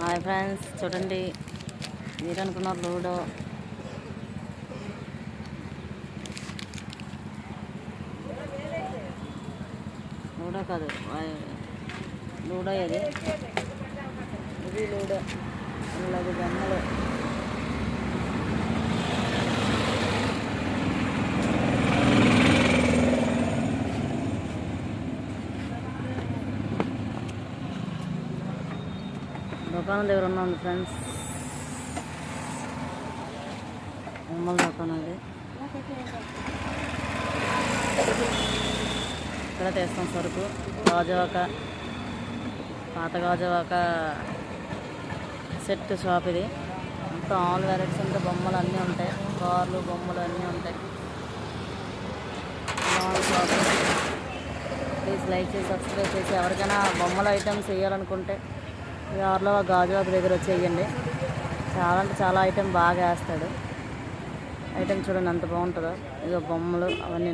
Hi friends, చూడండి మీరు అనుకున్నారు లూడో. లూడో కాదు, లూడో ఇది లూడో. ఇలాగ బొమ్మలు దుకాణం దగ్గర ఉన్నాం ఫ్రెండ్స్. బొమ్మల దుకాణం ఇది. ఇక్కడ తెస్తాం సరుకు. గాజువాక, పాత గాజువాక సెట్ షాప్ ఇది. మొత్తం ఆల్ వెరైటీస్ ఉంటాయి, బొమ్మలు అన్నీ ఉంటాయి, కార్లు బొమ్మలు అన్నీ ఉంటాయి. షాప్ ప్లీజ్ లైక్ చేసి సబ్స్క్రైబ్ చేసి ఎవరికైనా బొమ్మల ఐటమ్స్ వేయాలనుకుంటే యార్లో గాజువాక దగ్గర వచ్చి వేయండి. చాలా అంటే చాలా ఐటెం బాగా వేస్తాడు. ఐటెం చూడండి ఎంత బాగుంటుందో. ఇక బొమ్మలు అవన్నీ